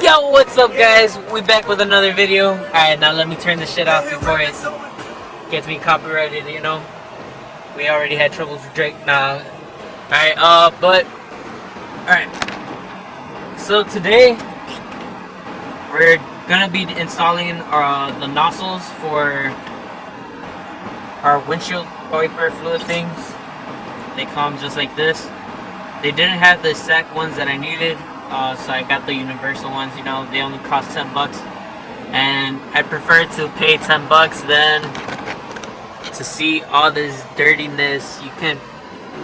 Yo, what's up guys? We back with another video. Alright, now let me turn this shit off before it gets me copyrighted, you know. We already had troubles with Drake. Nah. Alright, so today we're gonna be installing the nozzles for our windshield wiper fluid things. They come just like this. They didn't have the exact ones that I needed. So I got the universal ones, you know, they only cost 10 bucks. And I prefer to pay 10 bucks than to see all this dirtiness. You can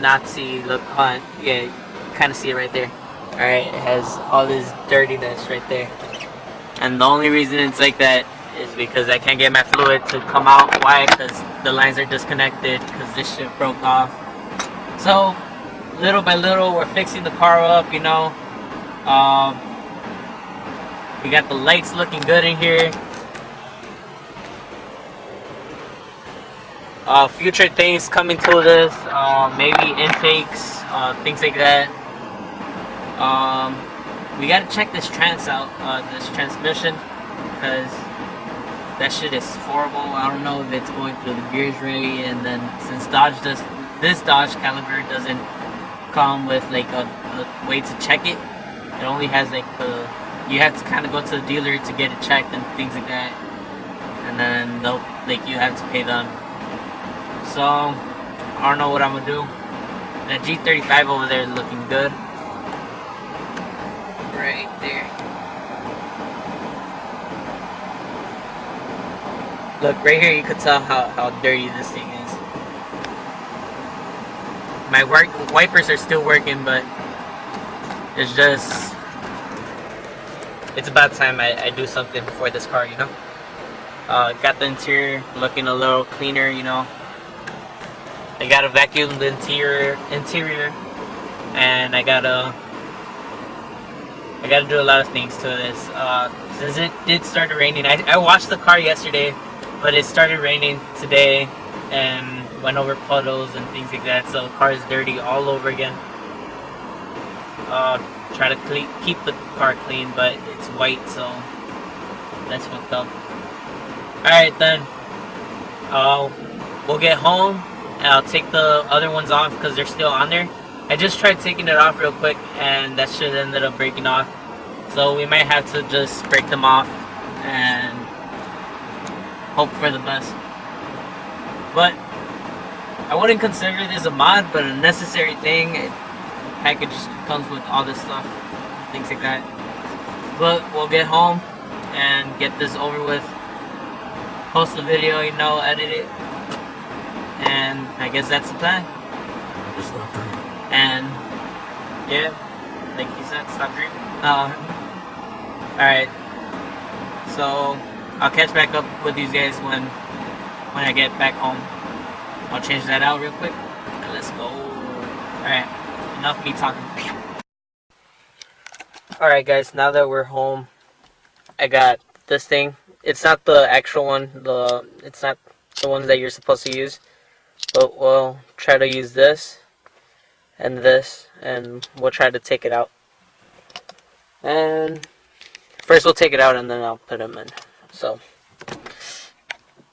not see, look on, yeah, you kind of see it right there. Alright, it has all this dirtiness right there. And the only reason it's like that is because I can't get my fluid to come out. Why? Because the lines are disconnected, because this shit broke off. So, little by little, we're fixing the car up, you know. We got the lights looking good in here. Future things coming to this, maybe intakes, things like that. We gotta check this this transmission, because that shit is horrible. I don't know if it's going through the gears right, and then since this Dodge Caliber doesn't come with like a way to check it. It only has like you have to kind of go to the dealer to get it checked and things like that, and then you have to pay them. So I don't know what I'm gonna do. That G35 over there is looking good, right there. Look right here, you could tell how dirty this thing is. My wipers are still working, but it's just, it's about time I do something for this car, you know. Got the interior looking a little cleaner, you know. I gotta vacuum the interior, and I gotta do a lot of things to this. Since it did start raining, I washed the car yesterday, but it started raining today and went over puddles and things like that, so the car is dirty all over again. Try to keep the car clean, but it's white, so that's fucked up. Alright then, we'll get home and I'll take the other ones off because they're still on there. I just tried taking it off real quick and that shit ended up breaking off, so we might have to just break them off and hope for the best. But I wouldn't consider this a mod, but a necessary thing. Package comes with all this stuff, things like that. But we'll get home and get this over with, post the video, you know, edit it, and I guess that's the plan. And yeah, like you said, stop dreaming. Alright, so I'll catch back up with these guys when I get back home. I'll change that out real quick and let's go. Alright, enough of me talking. Alright guys, now that we're home, I got this thing. It's not the actual one, it's not the ones that you're supposed to use, but we'll try to use this and this, and we'll try to take it out. And first we'll take it out and then I'll put them in. So,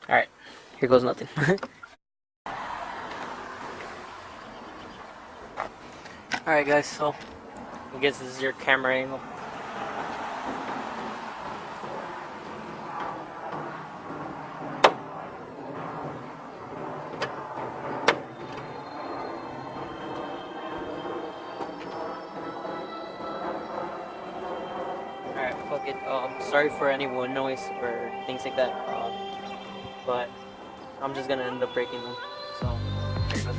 alright, here goes nothing. Alright guys, so I guess this is your camera angle. Alright, fuck it. Sorry for any wood noise or things like that. But I'm just gonna end up breaking them. So, here goes.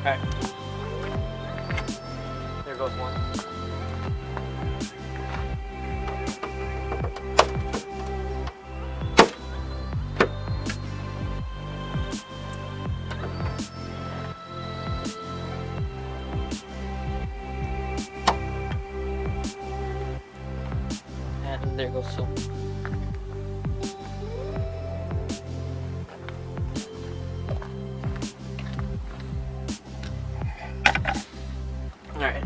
Alright. There goes one. And there goes Sue. Alright.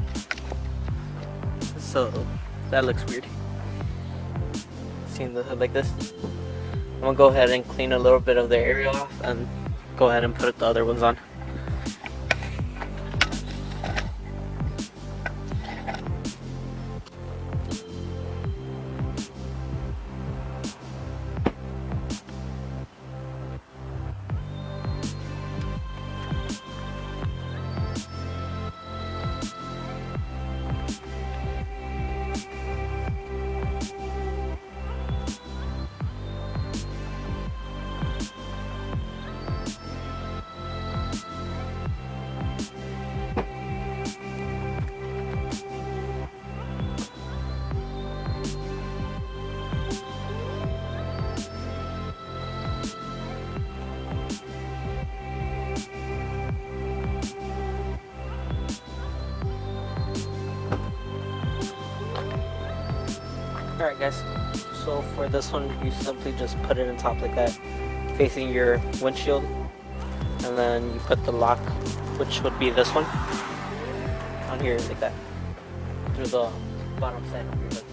So, that looks weird. Seeing the hood like this. I'm gonna go ahead and clean a little bit of the area off and go ahead and put the other ones on. Alright guys, so for this one you simply just put it on top like that, facing your windshield, and then you put the lock, which would be this one, on here like that, through the bottom side of your hood.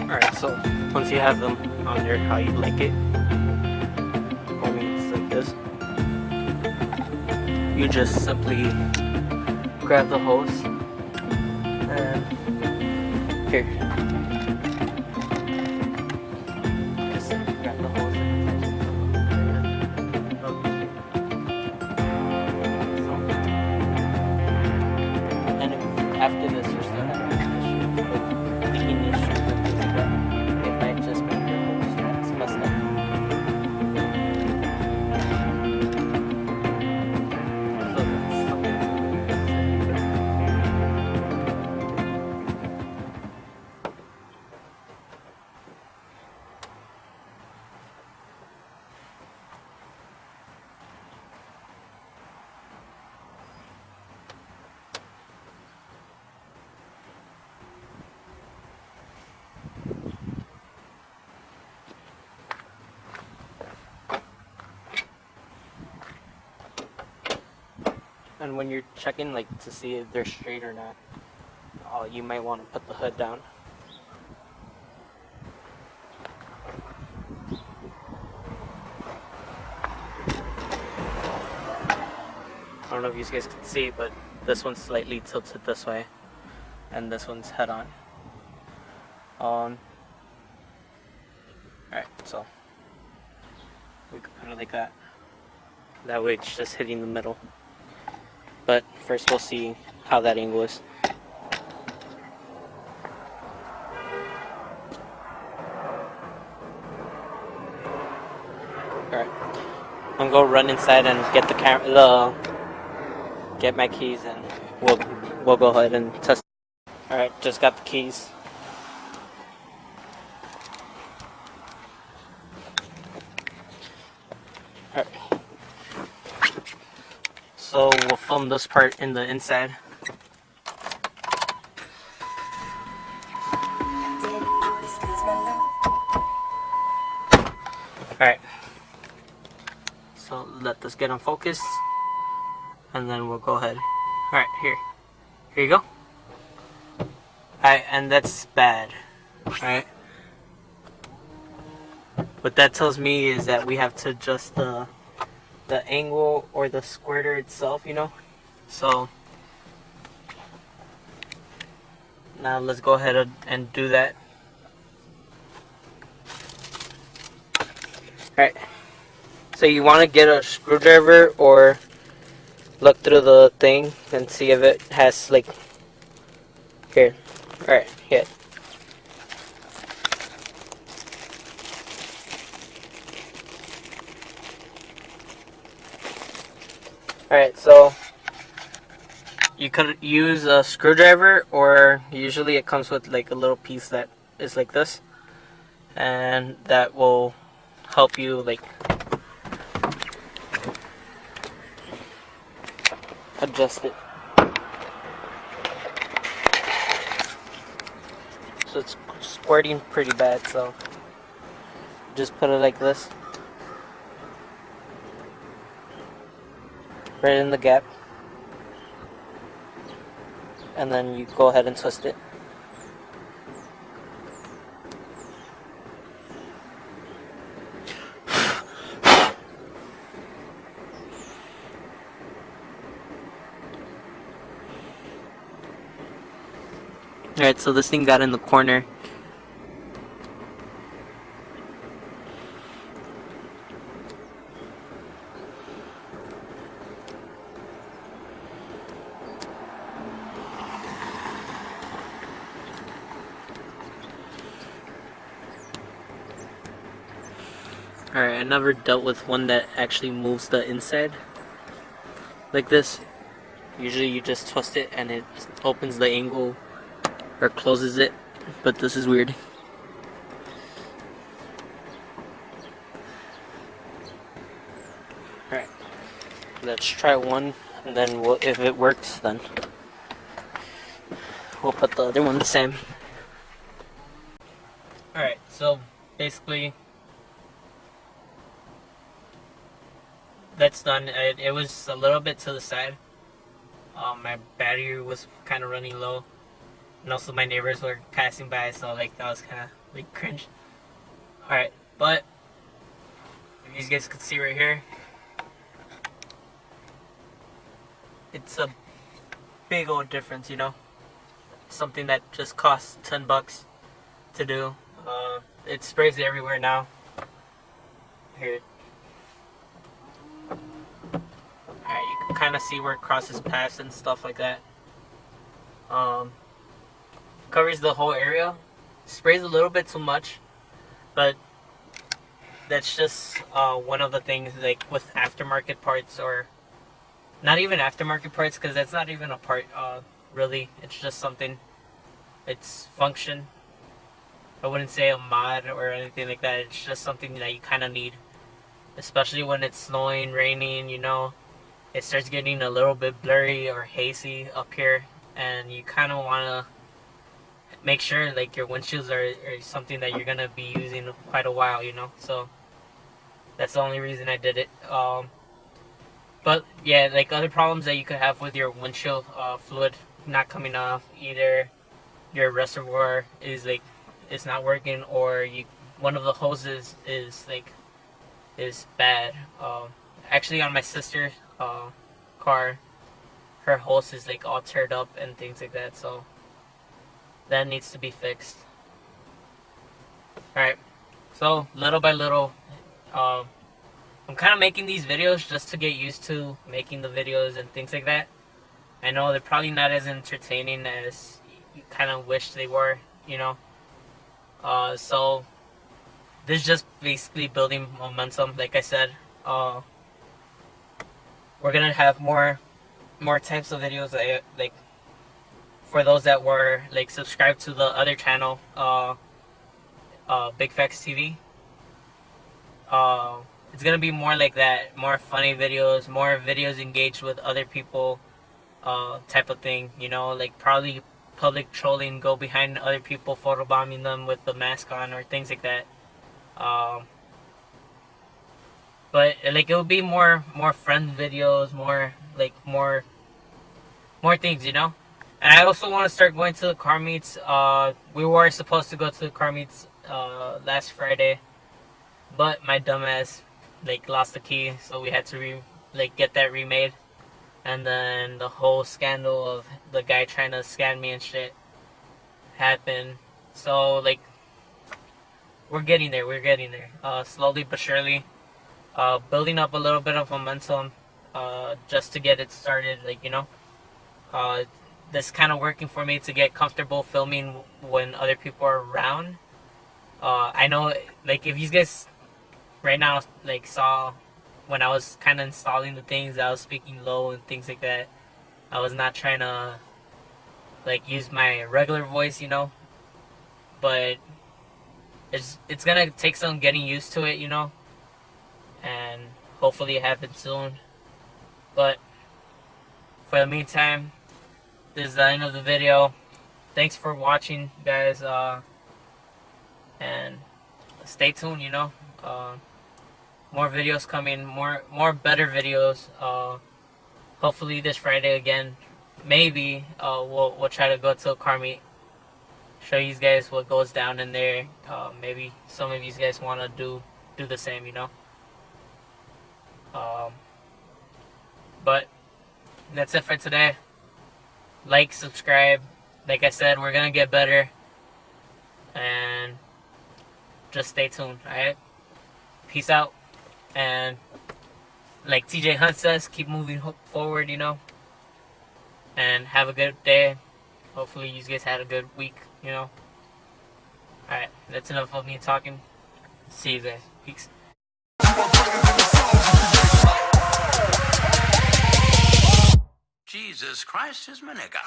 Alright, so once you have them on there how you like it, I mean it's like this, you just simply grab the hose and here, just grab the hose and if after this you're still having an issue with leaking issues with things like that, it might just be your hose that's messed up. So that's something. And when you're checking like to see if they're straight or not, you might want to put the hood down. I don't know if you guys can see, but this one's slightly tilted this way, and this one's head on. Alright, so we could put it like that. That way it's just hitting the middle. But first we'll see how that angle is. Alright. I'm gonna run inside and get the get my keys, and we'll go ahead and test. Alright, just got the keys. Alright. So we'll film this part in the inside. Alright. So let this get on focus, and then we'll go ahead. Alright, here you go. Alright, and that's bad. Alright. What that tells me is that we have to adjust the angle or the squirter itself, you know? So now let's go ahead and do that. Alright. So you want to get a screwdriver or look through the thing and see if it has, like, here. Alright, yeah. Alright, so you could use a screwdriver, or usually it comes with like a little piece that is like this, and that will help you like adjust it. So it's squirting pretty bad, so just put it like this, right in the gap, and then you go ahead and twist it. Alright, so this thing got in the corner. Alright, I never dealt with one that actually moves the inside like this. Usually you just twist it and it opens the angle or closes it, but this is weird. Alright, let's try one, and then if it works, then we'll put the other one the same. Alright, so basically that's done. It was a little bit to the side. My battery was kind of running low, and also my neighbors were passing by, so like that was kind of like cringe. Alright, but if you guys could see right here, it's a big old difference, you know? Something that just costs 10 bucks to do. It sprays everywhere now. Here. Alright, you can kind of see where it crosses paths and stuff like that. Covers the whole area. Sprays a little bit too much, but that's just one of the things, like with aftermarket parts, or not even aftermarket parts, because that's not even a part really. It's just something, it's function. I wouldn't say a mod or anything like that. It's just something that you kind of need, especially when it's snowing, raining, you know. It starts getting a little bit blurry or hazy up here, and you kind of want to make sure like your windshields are something that you're going to be using quite a while, you know. So that's the only reason I did it. But yeah, like other problems that you could have with your windshield fluid not coming off, either your reservoir is like it's not working, or one of the hoses is bad. Actually, on my sister's car, her hose is like all teared up and things like that, so that needs to be fixed. Alright, so little by little, I'm kind of making these videos just to get used to making the videos and things like that. I know they're probably not as entertaining as you kind of wish they were, you know. So this is just basically building momentum. Like I said, we're gonna have more types of videos, like for those that were like subscribed to the other channel, Big Facts TV. It's gonna be more like that, more funny videos, more videos engaged with other people, type of thing. You know, like probably public trolling, go behind other people, photobombing them with the mask on or things like that. But like it will be more friend videos, more things, you know. And I also want to start going to the car meets. We were supposed to go to the car meets last Friday, but my dumbass like lost the key, so we had to get that remade. And then the whole scandal of the guy trying to scam me and shit happened. So like we're getting there. Slowly but surely, building up a little bit of momentum, just to get it started. Like, you know, this kind of working for me to get comfortable filming when other people are around. I know, like, if you guys right now like saw when I was kind of installing the things, I was speaking low and things like that. I was not trying to like use my regular voice, you know. But it's gonna take some getting used to it, you know. And hopefully it happens soon. But for the meantime, this is the end of the video. Thanks for watching, guys. And stay tuned, you know. More videos coming, more better videos. Hopefully this Friday again. Maybe we'll try to go to a car meet, show you guys what goes down in there. Maybe some of you guys want to do the same, you know. But that's it for today. Like, subscribe. Like I said, we're gonna get better, and just stay tuned. Alright, peace out. And like TJ Hunt says, keep moving forward, you know. And have a good day. Hopefully you guys had a good week, you know. Alright, that's enough of me talking. See you guys. Peace. Jesus Christ is my nigga.